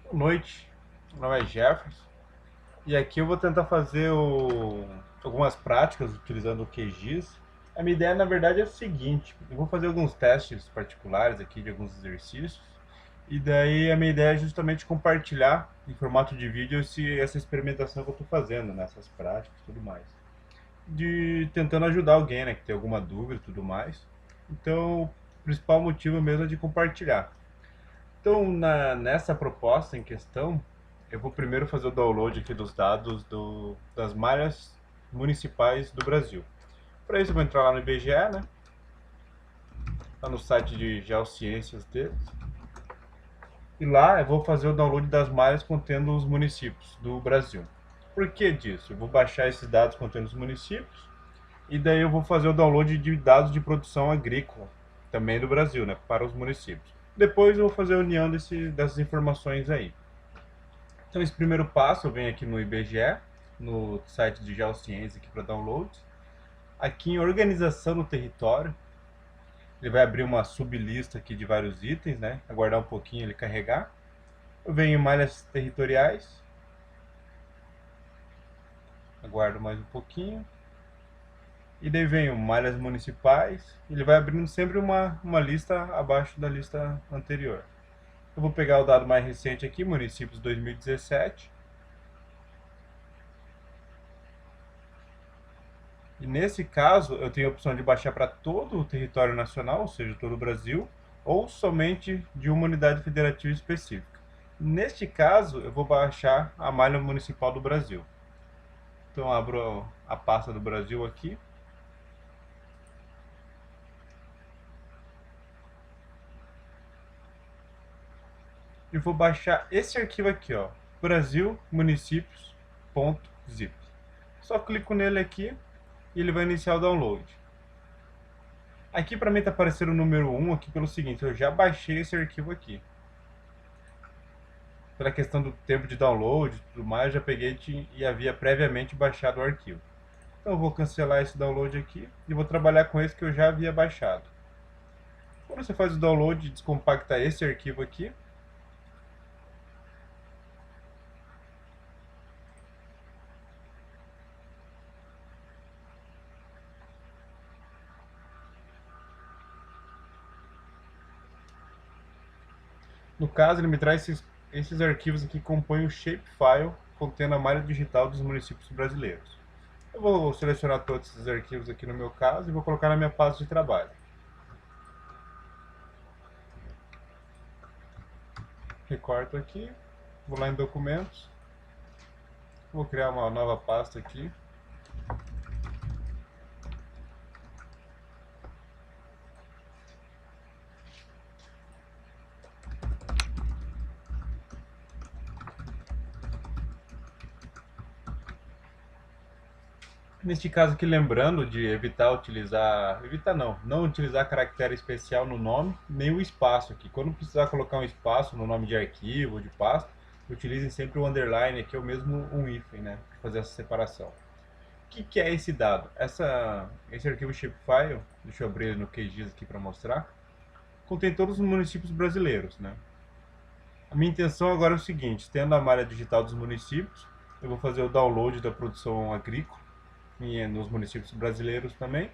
Boa noite, meu nome é Jefferson e aqui eu vou tentar fazer algumas práticas utilizando o QGIS. A minha ideia na verdade é o seguinte: eu vou fazer alguns testes particulares aqui de alguns exercícios e daí a minha ideia é justamente compartilhar em formato de vídeo essa experimentação que eu estou fazendo, nessas práticas e tudo mais. De tentando ajudar alguém, né, que tem alguma dúvida e tudo mais. Então, o principal motivo mesmo é de compartilhar. Então, nessa proposta em questão, eu vou primeiro fazer o download aqui dos dados das malhas municipais do Brasil. Para isso, eu vou entrar lá no IBGE, né? Lá no site de geociências deles. E lá eu vou fazer o download das malhas contendo os municípios do Brasil. Por que disso? Eu vou baixar esses dados contendo os municípios e daí eu vou fazer o download de dados de produção agrícola, também do Brasil, né? Para os municípios. Depois eu vou fazer a união dessas informações aí. Então, esse primeiro passo, eu venho aqui no IBGE, no site de Geociência aqui para download. Aqui em organização no território, ele vai abrir uma sublista aqui de vários itens, né? Aguardar um pouquinho ele carregar. Eu venho em malhas territoriais, aguardo mais um pouquinho. E daí venho malhas municipais, ele vai abrindo sempre uma lista abaixo da lista anterior. Eu vou pegar o dado mais recente aqui, municípios 2017. E nesse caso, eu tenho a opção de baixar para todo o território nacional, ou seja, todo o Brasil, ou somente de uma unidade federativa específica. Neste caso, eu vou baixar a malha municipal do Brasil. Então, abro a pasta do Brasil aqui. E vou baixar esse arquivo aqui, ó, Brasil municípios.zip. Só clico nele aqui e ele vai iniciar o download. Aqui para mim está aparecendo o número 1 aqui pelo seguinte, eu já baixei esse arquivo aqui. Pela questão do tempo de download e tudo mais, eu já peguei e havia previamente baixado o arquivo. Então eu vou cancelar esse download aqui e vou trabalhar com esse que eu já havia baixado. Quando você faz o download, descompacta esse arquivo aqui. No caso, ele me traz esses arquivos aqui que compõem o shapefile contendo a malha digital dos municípios brasileiros. Eu vou selecionar todos esses arquivos aqui no meu caso e vou colocar na minha pasta de trabalho. Recorto aqui, vou lá em documentos, vou criar uma nova pasta aqui. Neste caso aqui, lembrando de evitar não utilizar caractere especial no nome, nem o espaço aqui. Quando precisar colocar um espaço no nome de arquivo ou de pasta, utilizem sempre o underline aqui, ou mesmo um hífen, né, para fazer essa separação. O que é esse dado? Esse arquivo shapefile, deixa eu abrir no QGIS aqui para mostrar, contém todos os municípios brasileiros, né? A minha intenção agora é o seguinte, tendo a malha digital dos municípios, eu vou fazer o download da produção agrícola, nos municípios brasileiros também,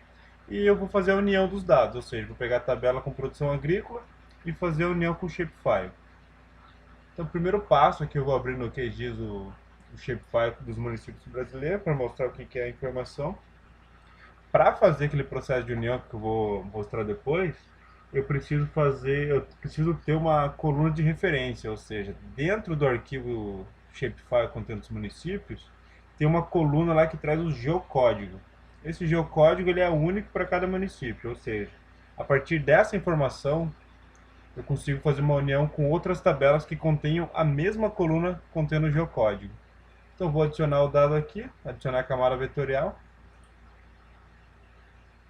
e eu vou fazer a união dos dados, ou seja, vou pegar a tabela com produção agrícola e fazer a união com o shapefile. Então, o primeiro passo aqui eu vou abrir no QGIS o shapefile dos municípios brasileiros para mostrar o que é a informação. Para fazer aquele processo de união que eu vou mostrar depois, eu preciso ter uma coluna de referência, ou seja, dentro do arquivo shapefile contendo os municípios, tem uma coluna lá que traz o geocódigo. Esse geocódigo ele é único para cada município, ou seja, a partir dessa informação eu consigo fazer uma união com outras tabelas que contenham a mesma coluna contendo o geocódigo. Então vou adicionar o dado aqui, adicionar a camada vetorial,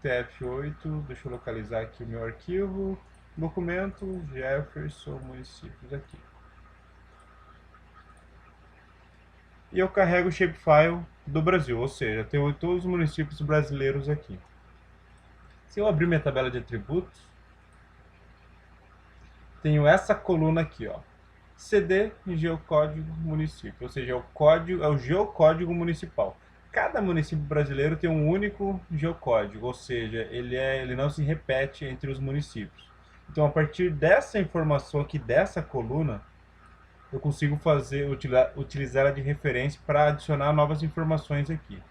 TF8, deixa eu localizar aqui o meu arquivo, documento, Jefferson, municípios aqui. E eu carrego o shapefile do Brasil, ou seja, tenho todos os municípios brasileiros aqui. Se eu abrir minha tabela de atributos, tenho essa coluna aqui, ó. CD geocódigo município, ou seja, é o geocódigo municipal. Cada município brasileiro tem um único geocódigo, ou seja, ele não se repete entre os municípios. Então, a partir dessa informação aqui, dessa coluna, eu consigo utilizar ela de referência para adicionar novas informações aqui.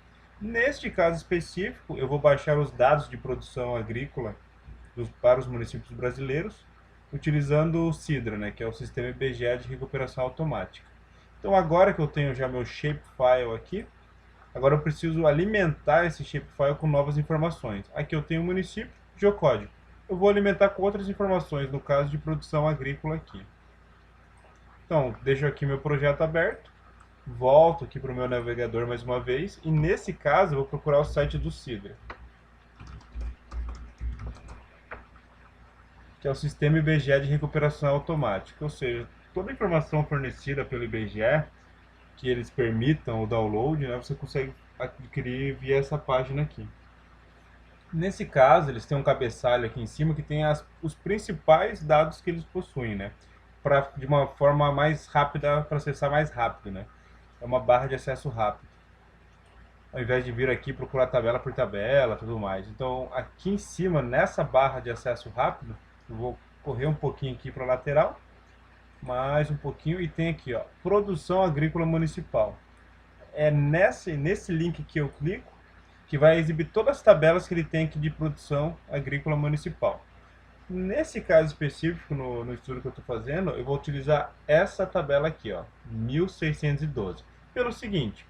Neste caso específico, eu vou baixar os dados de produção agrícola para os municípios brasileiros, utilizando o SIDRA, né, que é o Sistema IBGE de Recuperação Automática. Então, agora que eu tenho já meu shapefile aqui, agora eu preciso alimentar esse shapefile com novas informações. Aqui eu tenho o município, geocódigo. Eu vou alimentar com outras informações, no caso de produção agrícola aqui. Então, deixo aqui meu projeto aberto, volto aqui para o meu navegador mais uma vez, e nesse caso eu vou procurar o site do SIDRA, que é o Sistema IBGE de Recuperação Automática, ou seja, toda a informação fornecida pelo IBGE, que eles permitam o download, né, você consegue adquirir via essa página aqui. Nesse caso, eles têm um cabeçalho aqui em cima que tem os principais dados que eles possuem, né, de uma forma mais rápida, para acessar mais rápido, né. É uma barra de acesso rápido, ao invés de vir aqui procurar tabela por tabela, tudo mais. Então, aqui em cima, nessa barra de acesso rápido, eu vou correr um pouquinho aqui para a lateral, mais um pouquinho, e tem aqui, ó, Produção Agrícola Municipal. É nesse link que eu clico, que vai exibir todas as tabelas que ele tem aqui de produção agrícola municipal. Nesse caso específico, no estudo que eu estou fazendo, eu vou utilizar essa tabela aqui, ó, 1612. Pelo seguinte,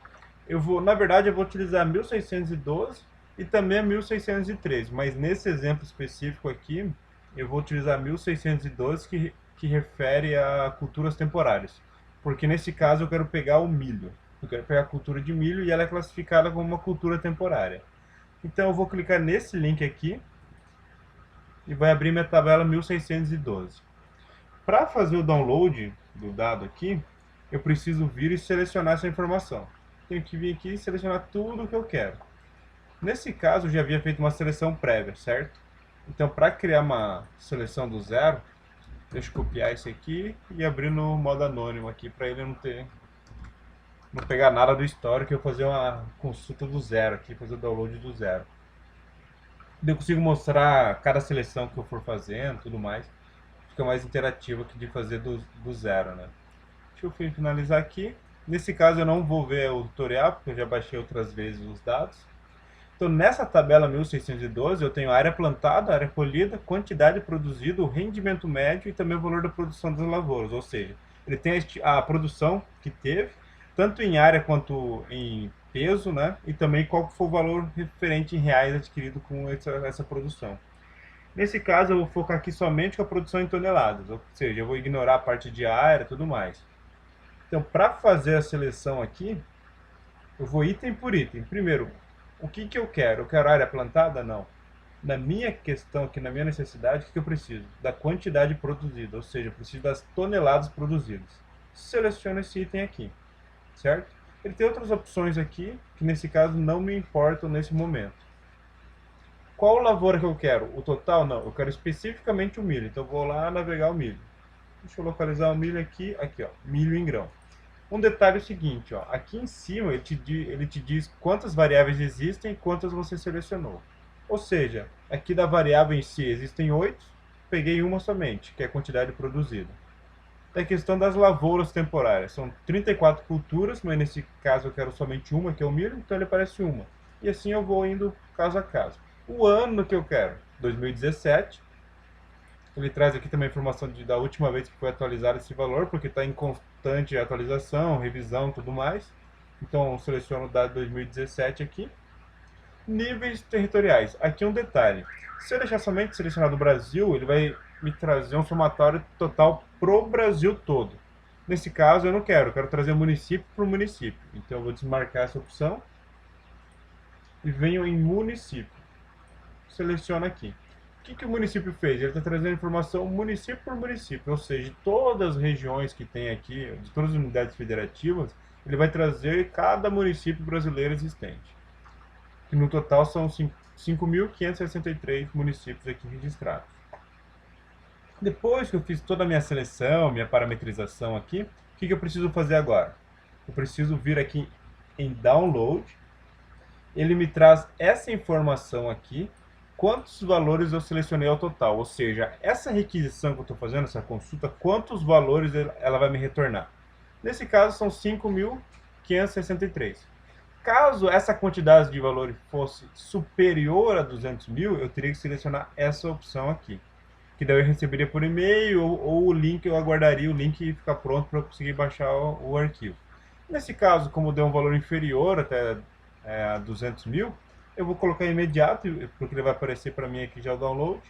na verdade, eu vou utilizar 1612 e também a 1613, mas nesse exemplo específico aqui, eu vou utilizar 1612 que refere a culturas temporárias, porque nesse caso eu quero pegar o milho. Eu quero pegar a cultura de milho e ela é classificada como uma cultura temporária. Então eu vou clicar nesse link aqui e vai abrir minha tabela 1612. Para fazer o download do dado aqui, eu preciso vir e selecionar essa informação. Tenho que vir aqui e selecionar tudo o que eu quero. Nesse caso, eu já havia feito uma seleção prévia, certo? Então, para criar uma seleção do zero, deixa eu copiar isso aqui e abrir no modo anônimo aqui, para ele não pegar nada do histórico e eu fazer uma consulta do zero aqui, fazer o download do zero. Eu consigo mostrar cada seleção que eu for fazendo, tudo mais. Fica mais interativo que de fazer do zero, né? Deixa eu finalizar aqui. Nesse caso eu não vou ver o tutorial, porque eu já baixei outras vezes os dados. Então nessa tabela 1612 eu tenho área plantada, área colhida, quantidade produzida, o rendimento médio e também o valor da produção das lavouras. Ou seja, ele tem a produção que teve, tanto em área quanto em peso, né? E também qual foi o valor referente em reais adquirido com essa produção. Nesse caso eu vou focar aqui somente com a produção em toneladas, ou seja, eu vou ignorar a parte de área e tudo mais. Então, para fazer a seleção aqui, eu vou item por item. Primeiro, o que eu quero? Eu quero área plantada? Não. Na minha questão aqui, na minha necessidade, o que eu preciso? Da quantidade produzida, ou seja, eu preciso das toneladas produzidas. Seleciono esse item aqui, certo? Ele tem outras opções aqui, que nesse caso não me importam nesse momento. Qual lavoura que eu quero? O total? Não, eu quero especificamente o milho, então eu vou lá navegar o milho. Deixa eu localizar o milho aqui, ó, milho em grão. Um detalhe é o seguinte, ó, aqui em cima ele te diz quantas variáveis existem e quantas você selecionou. Ou seja, aqui da variável em si existem 8, peguei uma somente, que é a quantidade produzida. Da questão das lavouras temporárias, são 34 culturas, mas nesse caso eu quero somente uma, que é o milho, então ele aparece uma. E assim eu vou indo caso a caso. O ano que eu quero, 2017. Ele traz aqui também a informação da última vez que foi atualizado esse valor, porque está em constante atualização, revisão e tudo mais. Então, eu seleciono o dado 2017 aqui. Níveis territoriais. Aqui um detalhe. Se eu deixar somente selecionado o Brasil, ele vai me trazer um somatório total pro Brasil todo. Nesse caso, eu não quero. Eu quero trazer município por município. Então, eu vou desmarcar essa opção. E venho em município. Seleciono aqui. O que o município fez? Ele está trazendo informação município por município, ou seja, de todas as regiões que tem aqui, de todas as unidades federativas, ele vai trazer cada município brasileiro existente. Que no total são 5.563 municípios aqui registrados. Depois que eu fiz toda a minha seleção, minha parametrização aqui, o que eu preciso fazer agora? Eu preciso vir aqui em Download. Ele me traz essa informação aqui, quantos valores eu selecionei ao total. Ou seja, essa requisição que eu estou fazendo, essa consulta, quantos valores ela vai me retornar. Nesse caso, são 5.563. Caso essa quantidade de valores fosse superior a 200 mil, eu teria que selecionar essa opção aqui. Que daí eu receberia por e-mail ou o link, eu aguardaria o link e ficar pronto para eu conseguir baixar o arquivo. Nesse caso, como deu um valor inferior até 200 mil, eu vou colocar imediato, porque ele vai aparecer para mim aqui já o download.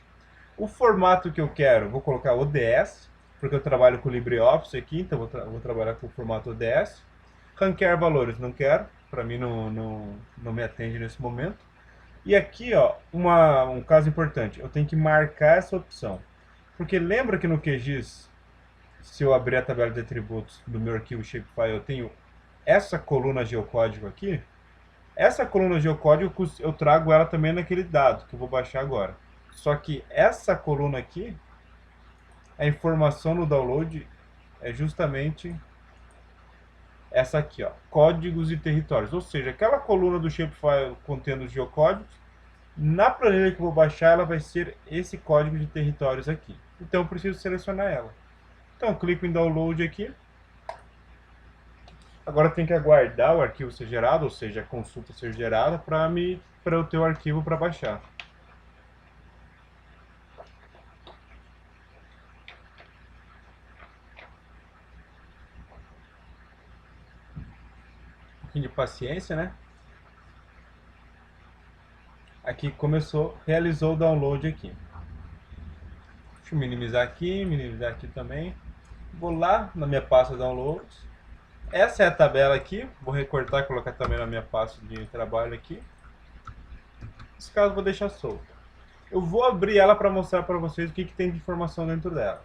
O formato que eu quero, vou colocar ODS, porque eu trabalho com LibreOffice aqui, então vou trabalhar com o formato ODS. Ranquear valores, não quero, para mim não me atende nesse momento. E aqui, ó, um caso importante, eu tenho que marcar essa opção. Porque lembra que no QGIS, se eu abrir a tabela de atributos do meu arquivo Shapefile, eu tenho essa coluna geocódigo aqui? Essa coluna geocódigo eu trago ela também naquele dado que eu vou baixar agora. Só que essa coluna aqui, a informação no download é justamente essa aqui, ó, códigos e territórios. Ou seja, aquela coluna do Shapefile contendo os geocódigos, na planilha que eu vou baixar, ela vai ser esse código de territórios aqui. Então eu preciso selecionar ela. Então eu clico em download aqui. Agora tem que aguardar o arquivo ser gerado, ou seja, a consulta ser gerada, para eu ter o arquivo para baixar. Um pouquinho de paciência, né? Aqui começou, realizou o download aqui. Deixa eu minimizar aqui também. Vou lá na minha pasta downloads. Essa é a tabela aqui. Vou recortar e colocar também na minha pasta de trabalho aqui. Nesse caso eu vou deixar solto. Eu vou abrir ela para mostrar para vocês o que tem de informação dentro dela.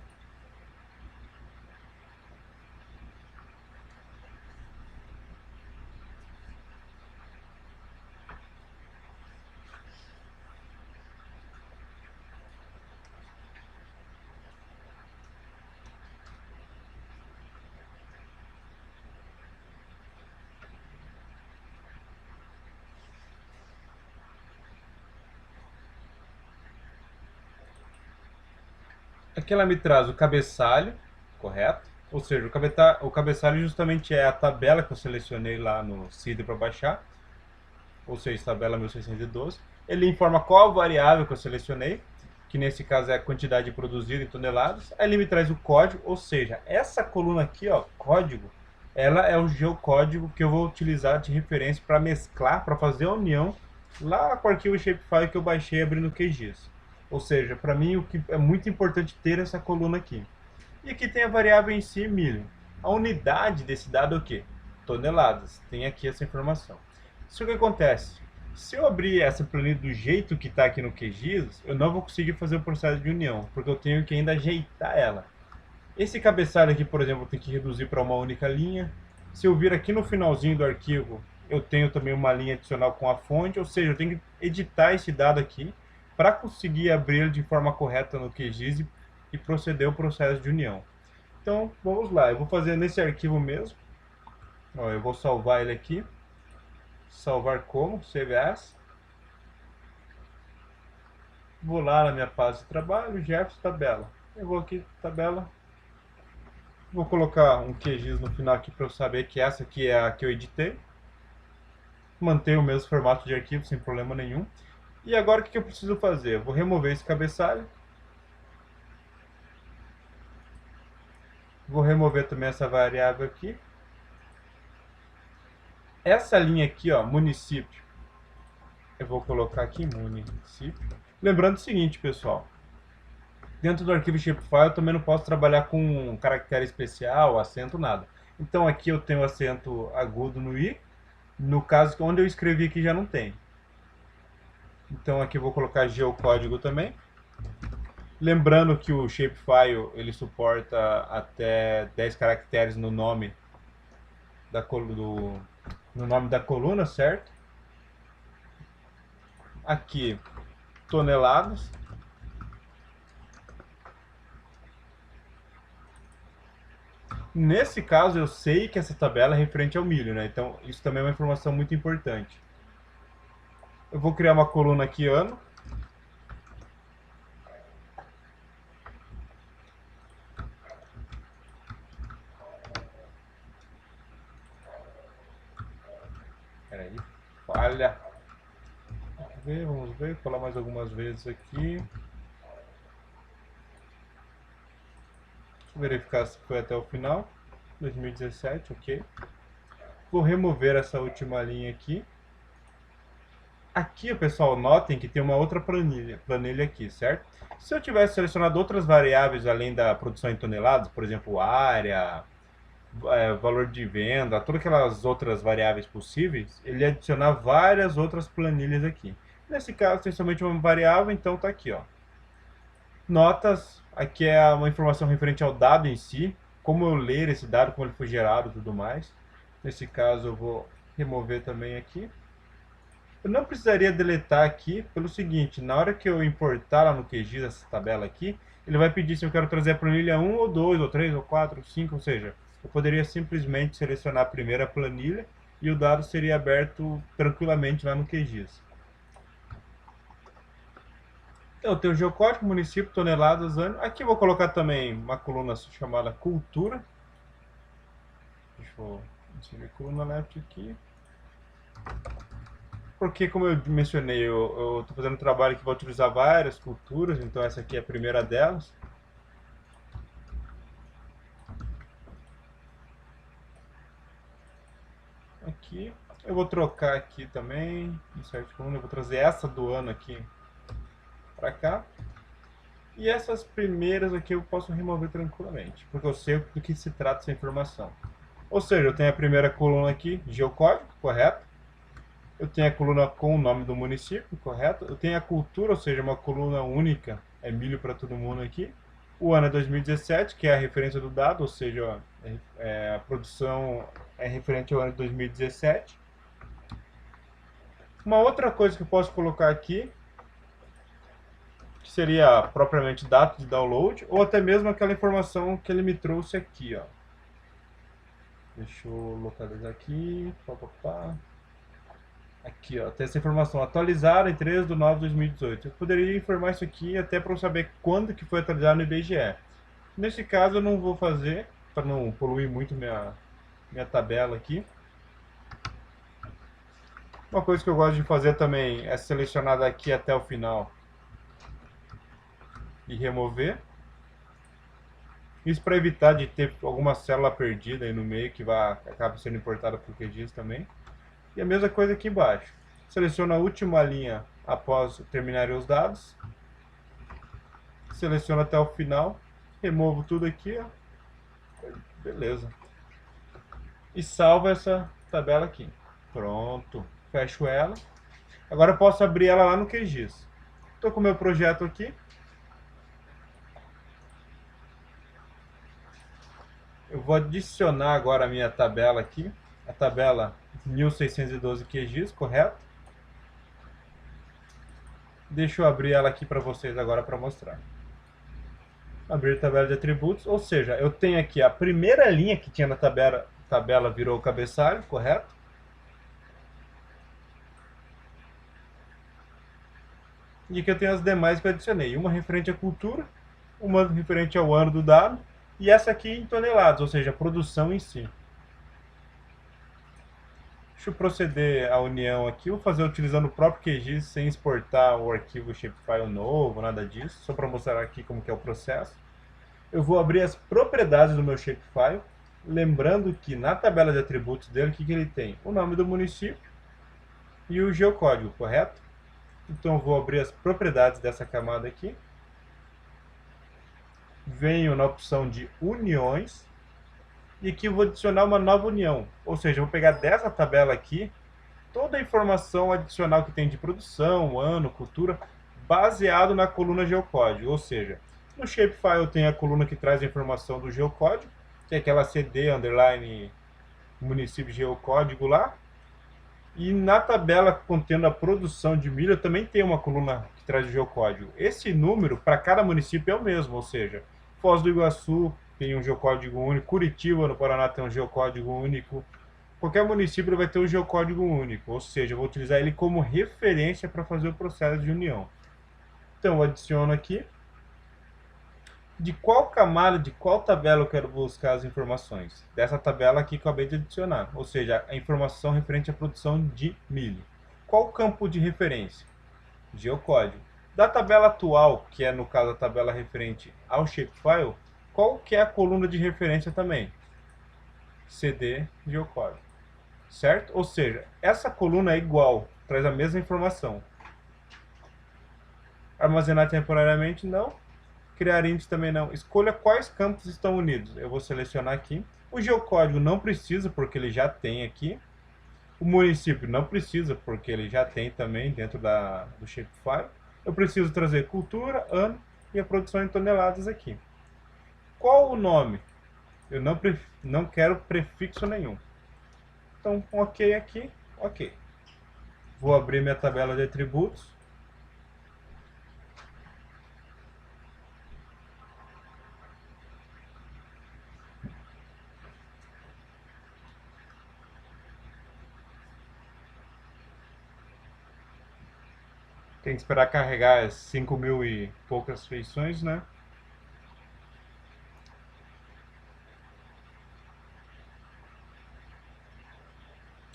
Aqui ela me traz o cabeçalho, correto? Ou seja, o cabeçalho justamente é a tabela que eu selecionei lá no CID para baixar, ou seja, tabela 1612. Ele informa qual variável que eu selecionei, que nesse caso é a quantidade produzida em toneladas. Aí ele me traz o código, ou seja, essa coluna aqui, ó, código, ela é o geocódigo que eu vou utilizar de referência para mesclar, para fazer a união lá com o arquivo Shapefile que eu baixei abrindo o QGIS. Ou seja, para mim o que é muito importante ter essa coluna aqui. E aqui tem a variável em si, milho. A unidade desse dado é o quê? Toneladas. Tem aqui essa informação. Isso que acontece. Se eu abrir essa planilha do jeito que está aqui no QGIS, eu não vou conseguir fazer o processo de união, porque eu tenho que ainda ajeitar ela. Esse cabeçalho aqui, por exemplo, eu tenho que reduzir para uma única linha. Se eu vir aqui no finalzinho do arquivo, eu tenho também uma linha adicional com a fonte, ou seja, eu tenho que editar esse dado aqui para conseguir abrir ele de forma correta no QGIS e proceder o processo de união. Então, vamos lá, eu vou fazer nesse arquivo mesmo. Ó, eu vou salvar ele aqui. Salvar como, Save As. Vou lá na minha pasta de trabalho, Jefferson, tabela. Eu vou aqui, tabela. Vou colocar um QGIS no final aqui para eu saber que essa aqui é a que eu editei. Mantenho o mesmo formato de arquivo sem problema nenhum. E agora o que eu preciso fazer? Eu vou remover esse cabeçalho. Vou remover também essa variável aqui. Essa linha aqui, ó, município, eu vou colocar aqui município. Lembrando o seguinte, pessoal. Dentro do arquivo Shapefile eu também não posso trabalhar com caractere especial, acento, nada. Então aqui eu tenho acento agudo no I. No caso, onde eu escrevi aqui já não tem. Então aqui eu vou colocar geocódigo também. Lembrando que o Shapefile ele suporta até 10 caracteres no nome da coluna, certo? Aqui, toneladas. Nesse caso, eu sei que essa tabela é referente ao milho, né? Então, isso também é uma informação muito importante. Eu vou criar uma coluna aqui, ano. Peraí, falha. Vamos ver, colar mais algumas vezes aqui. Deixa eu verificar se foi até o final. 2017, ok. Vou remover essa última linha aqui. Aqui, pessoal, notem que tem uma outra planilha aqui, certo? Se eu tivesse selecionado outras variáveis além da produção em toneladas, por exemplo, área, valor de venda, todas aquelas outras variáveis possíveis, ele ia adicionar várias outras planilhas aqui. Nesse caso, tem somente uma variável, então está aqui, ó. Notas, aqui é uma informação referente ao dado em si, como eu ler esse dado, como ele foi gerado e tudo mais. Nesse caso, eu vou remover também aqui. Eu não precisaria deletar aqui pelo seguinte, na hora que eu importar lá no QGIS essa tabela aqui, ele vai pedir se eu quero trazer a planilha 1 ou 2, ou 3, ou 4, ou 5, ou seja, eu poderia simplesmente selecionar a primeira planilha e o dado seria aberto tranquilamente lá no QGIS. Então, eu tenho o geocódigo, município, toneladas, ano. Aqui eu vou colocar também uma coluna chamada cultura. Deixa eu inserir coluna left aqui. Porque, como eu mencionei, eu estou fazendo um trabalho que vai utilizar várias culturas, então essa aqui é a primeira delas. Aqui. Eu vou trocar aqui também, insert coluna, eu vou trazer essa do ano aqui para cá. E essas primeiras aqui eu posso remover tranquilamente, porque eu sei do que se trata essa informação. Ou seja, eu tenho a primeira coluna aqui, geocódigo, correto? Eu tenho a coluna com o nome do município, correto? Eu tenho a cultura, ou seja, uma coluna única, é milho para todo mundo aqui. O ano é 2017, que é a referência do dado, ou seja, a produção é referente ao ano de 2017. Uma outra coisa que eu posso colocar aqui, que seria propriamente data de download, ou até mesmo aquela informação que ele me trouxe aqui, ó. Deixa eu localizar aqui. Aqui, ó, tem essa informação atualizada em 3 de 9 de 2018. Eu poderia informar isso aqui até para eu saber quando que foi atualizado no IBGE. Nesse caso eu não vou fazer, para não poluir muito minha tabela aqui. Uma coisa que eu gosto de fazer também é selecionar daqui até o final e remover. Isso para evitar de ter alguma célula perdida aí no meio que acaba sendo importada por QGIS também. E a mesma coisa aqui embaixo. Seleciono a última linha após terminar os dados. Seleciono até o final. Removo tudo aqui, ó. Beleza. E salvo essa tabela aqui. Pronto. Fecho ela. Agora eu posso abrir ela lá no QGIS. Estou com o meu projeto aqui. Eu vou adicionar agora a minha tabela aqui. A tabela 1612 QGIS, correto? Deixa eu abrir ela aqui para vocês agora para mostrar. Abrir tabela de atributos, ou seja, eu tenho aqui a primeira linha que tinha na tabela virou o cabeçalho, correto? E aqui eu tenho as demais que eu adicionei. Uma referente à cultura, uma referente ao ano do dado, e essa aqui em toneladas, ou seja, a produção em si. Deixa eu proceder à união aqui, vou fazer utilizando o próprio QGIS, sem exportar o arquivo shapefile novo, nada disso, só para mostrar aqui como que é o processo. Eu vou abrir as propriedades do meu shapefile, lembrando que na tabela de atributos dele, o que ele tem? O nome do município e o geocódigo, correto? Então eu vou abrir as propriedades dessa camada aqui. Venho na opção de uniões. E aqui eu vou adicionar uma nova união. Ou seja, eu vou pegar dessa tabela aqui toda a informação adicional que tem de produção, ano, cultura, baseado na coluna geocódigo. Ou seja, no shapefile eu tenho a coluna que traz a informação do geocódigo, que é aquela CD underline município geocódigo lá. E na tabela contendo a produção de milho, eu também tem uma coluna que traz o geocódigo. Esse número para cada município é o mesmo, ou seja, Foz do Iguaçu tem um geocódigo único, Curitiba, no Paraná, tem um geocódigo único. Qualquer município vai ter um geocódigo único, ou seja, eu vou utilizar ele como referência para fazer o processo de união. Então, eu adiciono aqui. De qual camada, de qual tabela eu quero buscar as informações? Dessa tabela aqui que eu acabei de adicionar, ou seja, a informação referente à produção de milho. Qual o campo de referência? Geocódigo. Da tabela atual, que é no caso a tabela referente ao shapefile, qual que é a coluna de referência também? CD geocódigo. Certo? Ou seja, essa coluna é igual, traz a mesma informação. Armazenar temporariamente? Não. Criar índice também não. Escolha quais campos estão unidos. Eu vou selecionar aqui. O geocódigo não precisa, porque ele já tem aqui. O município não precisa, porque ele já tem também dentro do shapefile. Eu preciso trazer cultura, ano e a produção em toneladas aqui. Qual o nome? Eu não quero prefixo nenhum. Então, ok aqui, ok. Vou abrir minha tabela de atributos. Tem que esperar carregar as 5.000 e poucas feições, né?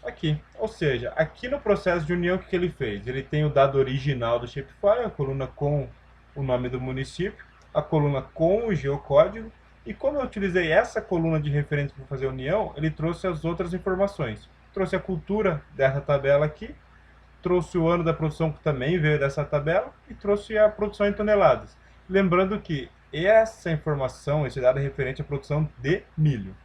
Aqui, ou seja, aqui no processo de união, o que ele fez? Ele tem o dado original do shapefile, a coluna com o nome do município, a coluna com o geocódigo, e como eu utilizei essa coluna de referência para fazer a união, ele trouxe as outras informações. Trouxe a cultura dessa tabela aqui, trouxe o ano da produção que também veio dessa tabela, e trouxe a produção em toneladas. Lembrando que essa informação, esse dado é referente à produção de milho.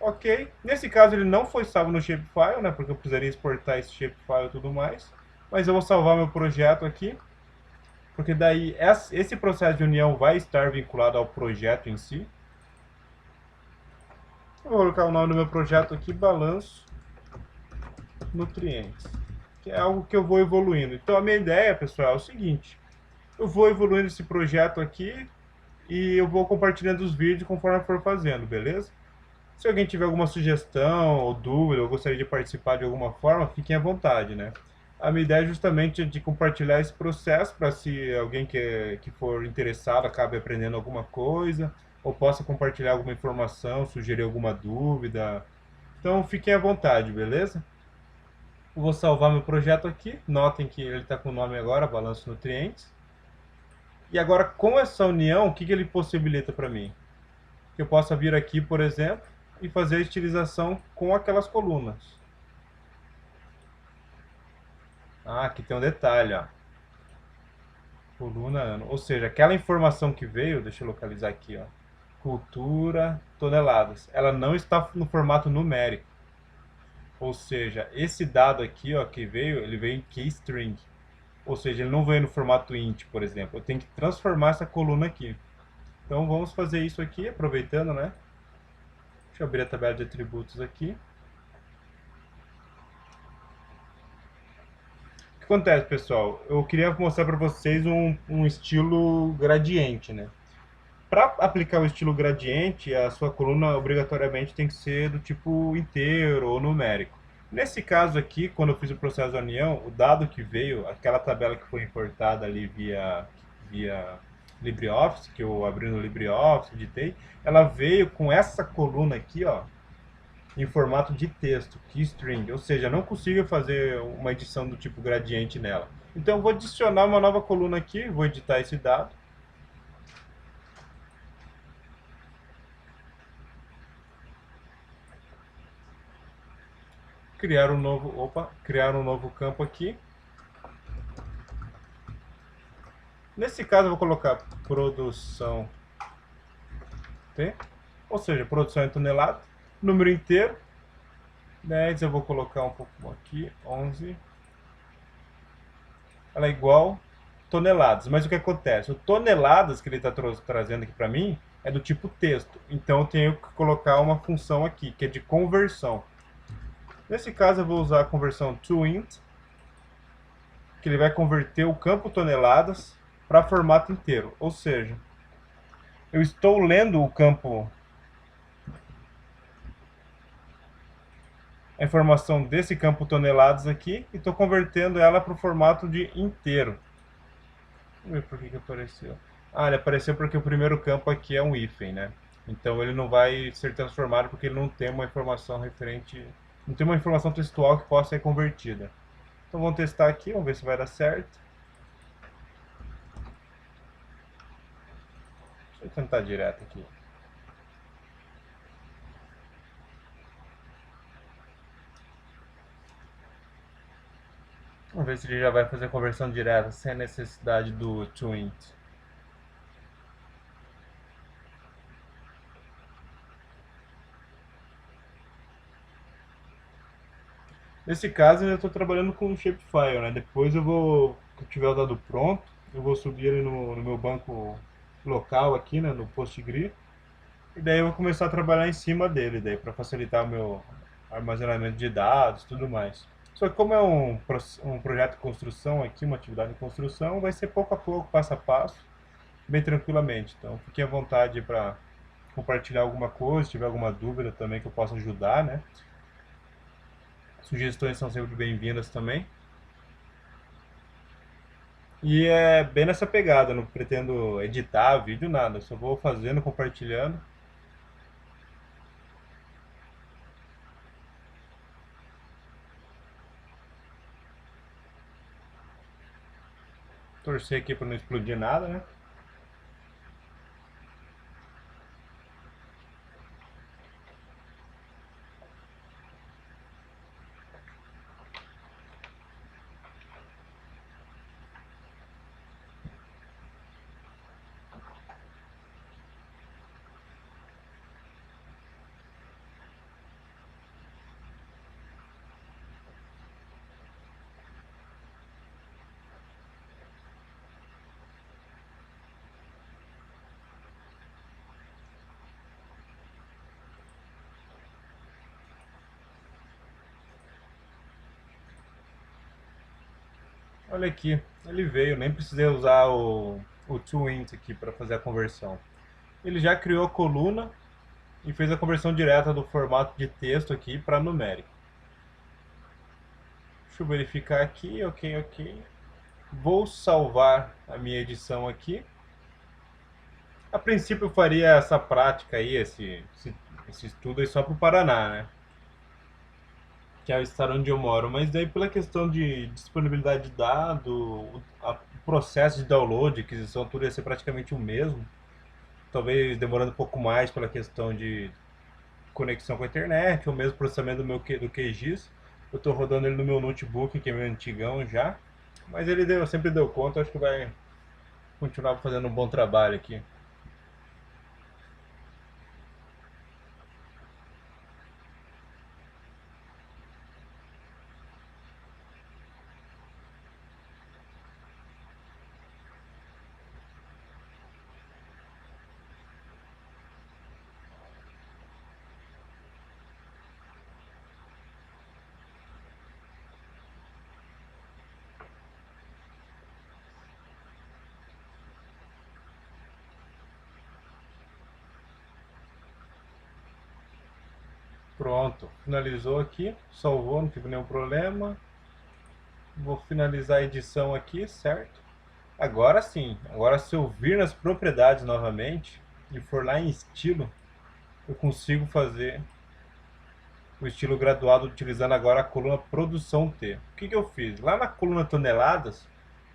Ok, nesse caso ele não foi salvo no shapefile, né, porque eu precisaria exportar esse shapefile e tudo mais. Mas eu vou salvar meu projeto aqui, porque daí esse processo de união vai estar vinculado ao projeto em si. Eu vou colocar o nome do meu projeto aqui, Balanço Nutrientes, que é algo que eu vou evoluindo. Então a minha ideia, pessoal, é o seguinte: eu vou evoluindo esse projeto aqui e eu vou compartilhando os vídeos conforme eu for fazendo, beleza? Se alguém tiver alguma sugestão ou dúvida, ou gostaria de participar de alguma forma, fiquem à vontade, né? A minha ideia é justamente de compartilhar esse processo para se alguém que for interessado acabe aprendendo alguma coisa, ou possa compartilhar alguma informação, sugerir alguma dúvida. Então fiquem à vontade, beleza? Eu vou salvar meu projeto aqui. Notem que ele está com o nome agora, Balanço Nutrientes. E agora, com essa união, o que ele possibilita para mim? Que eu possa vir aqui, por exemplo, e fazer a estilização com aquelas colunas. Ah, aqui tem um detalhe, ó. Coluna ano. Ou seja, aquela informação que veio, deixa eu localizar aqui, ó. Cultura, toneladas. Ela não está no formato numérico. Ou seja, esse dado aqui, ó, que veio, ele veio em keystring. Ou seja, ele não veio no formato int, por exemplo. Eu tenho que transformar essa coluna aqui. Então vamos fazer isso aqui, aproveitando, né? Deixa eu abrir a tabela de atributos aqui. O que acontece, pessoal? Eu queria mostrar para vocês um estilo gradiente, né? Para aplicar o estilo gradiente, a sua coluna obrigatoriamente tem que ser do tipo inteiro ou numérico. Nesse caso aqui, quando eu fiz o processo de união, o dado que veio, aquela tabela que foi importada ali via LibreOffice, que eu abri no LibreOffice, editei, ela veio com essa coluna aqui, ó, em formato de texto, keystring, ou seja, não consigo fazer uma edição do tipo gradiente nela. Então eu vou adicionar uma nova coluna aqui, vou editar esse dado. Criar um novo campo aqui. Nesse caso eu vou colocar produção T, ou seja, produção em tonelada, número inteiro, 10, eu vou colocar um pouco aqui, 11, ela é igual toneladas, mas o que acontece? O toneladas que ele está trazendo aqui para mim é do tipo texto, então eu tenho que colocar uma função aqui, que é de conversão. Nesse caso eu vou usar a conversão toInt, que ele vai converter o campo toneladas para formato inteiro, ou seja, Eu estou lendo o campo, a informação desse campo toneladas aqui e estou convertendo ela para o formato de inteiro. Vamos ver por que apareceu. Ah, ele apareceu porque o primeiro campo aqui é um hífen, né? Então ele não vai ser transformado porque ele não tem uma informação referente, não tem uma informação textual que possa ser convertida. Então vamos testar aqui, vamos ver se vai dar certo. Deixa eu tentar direto aqui. Vamos ver se ele já vai fazer a conversão direta sem a necessidade do toInt. Nesse caso eu estou trabalhando com o Shapefile, né? Depois eu vou, quando tiver o dado pronto, eu vou subir ele no meu banco local aqui, né? No Postgre. E daí eu vou começar a trabalhar em cima dele, daí para facilitar o meu armazenamento de dados, e tudo mais. Só que como é um projeto de construção aqui, uma atividade de construção, vai ser pouco a pouco, passo a passo, bem tranquilamente. Então fique à vontade para compartilhar alguma coisa, se tiver alguma dúvida também que eu possa ajudar, né? Sugestões são sempre bem-vindas também. E é bem nessa pegada, não pretendo editar vídeo, nada, só vou fazendo, compartilhando. Torcer aqui para não explodir nada, né? Olha aqui, ele veio, nem precisei usar o toInt aqui para fazer a conversão. Ele já criou a coluna e fez a conversão direta do formato de texto aqui para numérico. Deixa eu verificar aqui, ok, ok. Vou salvar a minha edição aqui. A princípio eu faria essa prática aí, esse estudo aí só para o Paraná, né? Que é o estado onde eu moro, mas daí pela questão de disponibilidade de dado, o processo de download, aquisição, tudo ia ser praticamente o mesmo. Talvez demorando um pouco mais pela questão de conexão com a internet, ou mesmo processamento do QGIS. Eu estou rodando ele no meu notebook, que é meu antigão já, mas ele sempre deu conta, acho que vai continuar fazendo um bom trabalho aqui. Pronto, finalizou aqui, salvou, não tive nenhum problema. Vou finalizar a edição aqui, certo? Agora sim, agora se eu vir nas propriedades novamente e for lá em estilo, eu consigo fazer o estilo graduado utilizando agora a coluna produção T. O que eu fiz? Lá na coluna toneladas,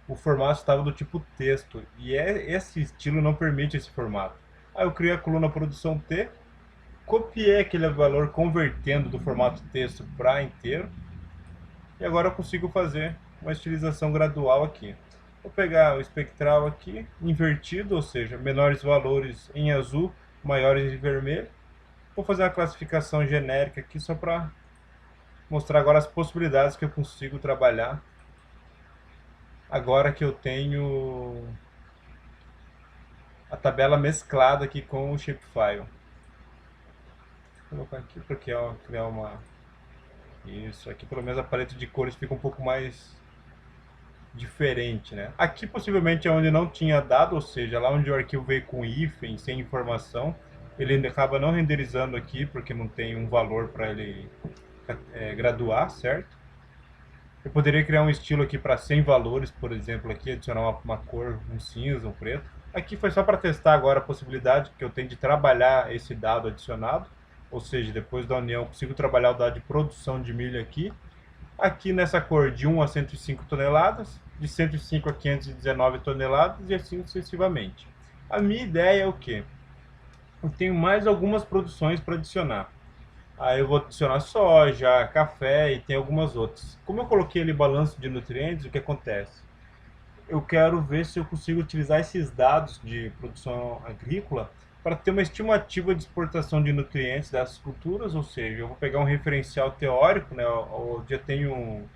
o formato estava do tipo texto e esse estilo não permite esse formato. Aí eu criei a coluna produção T, copiei aquele valor convertendo do formato texto para inteiro e agora eu consigo fazer uma estilização gradual aqui. Vou pegar o espectral aqui, invertido, ou seja, menores valores em azul, maiores em vermelho. Vou fazer uma classificação genérica aqui só para mostrar agora as possibilidades que eu consigo trabalhar agora que eu tenho a tabela mesclada aqui com o shapefile. Vou colocar aqui porque ó, criar uma... Isso, aqui pelo menos a paleta de cores fica um pouco mais diferente, né? Aqui possivelmente é onde não tinha dado, ou seja, lá onde o arquivo veio com hífen, sem informação, ele acaba não renderizando aqui porque não tem um valor para ele graduar, certo? Eu poderia criar um estilo aqui para 100 valores, por exemplo, aqui adicionar uma cor, um cinza, um preto. Aqui foi só para testar agora a possibilidade que eu tenho de trabalhar esse dado adicionado, ou seja, depois da união eu consigo trabalhar o dado de produção de milho aqui nessa cor de 1 a 105 toneladas, de 105 a 519 toneladas e assim sucessivamente. A minha ideia é o quê? Eu tenho mais algumas produções para adicionar. Aí eu vou adicionar soja, café e tem algumas outras. Como eu coloquei ali balanço de nutrientes, o que acontece? Eu quero ver se eu consigo utilizar esses dados de produção agrícola para ter uma estimativa de exportação de nutrientes dessas culturas, ou seja, eu vou pegar um referencial teórico, né? Eu já tenho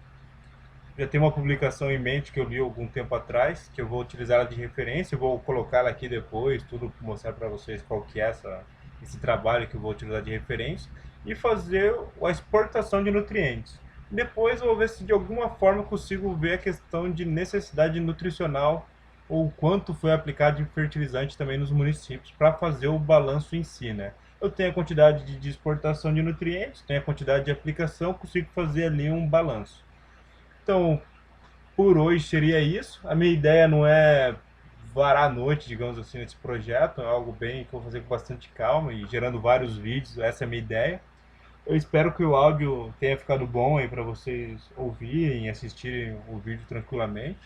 uma publicação em mente que eu li algum tempo atrás, que eu vou utilizar ela de referência, eu vou colocar ela aqui depois, tudo mostrar para vocês qual que é esse trabalho que eu vou utilizar de referência, e fazer a exportação de nutrientes. Depois eu vou ver se de alguma forma eu consigo ver a questão de necessidade nutricional ou quanto foi aplicado de fertilizante também nos municípios para fazer o balanço em si, né? Eu tenho a quantidade de exportação de nutrientes, tenho a quantidade de aplicação, consigo fazer ali um balanço. Então, por hoje seria isso. A minha ideia não é varar a noite, digamos assim, nesse projeto. É algo bem que eu vou fazer com bastante calma e gerando vários vídeos. Essa é a minha ideia. Eu espero que o áudio tenha ficado bom aí para vocês ouvirem e assistirem o vídeo tranquilamente.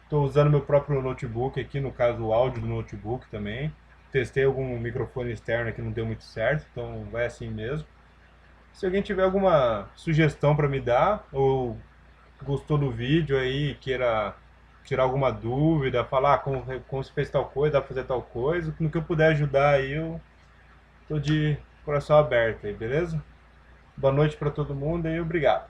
Estou usando meu próprio notebook aqui, no caso o áudio do notebook também. Testei algum microfone externo que não deu muito certo, então vai assim mesmo. Se alguém tiver alguma sugestão para me dar ou gostou do vídeo aí, queira tirar alguma dúvida, falar como se fez tal coisa, dá pra fazer tal coisa, no que eu puder ajudar aí, eu tô de coração aberto aí, beleza? Boa noite para todo mundo e obrigado.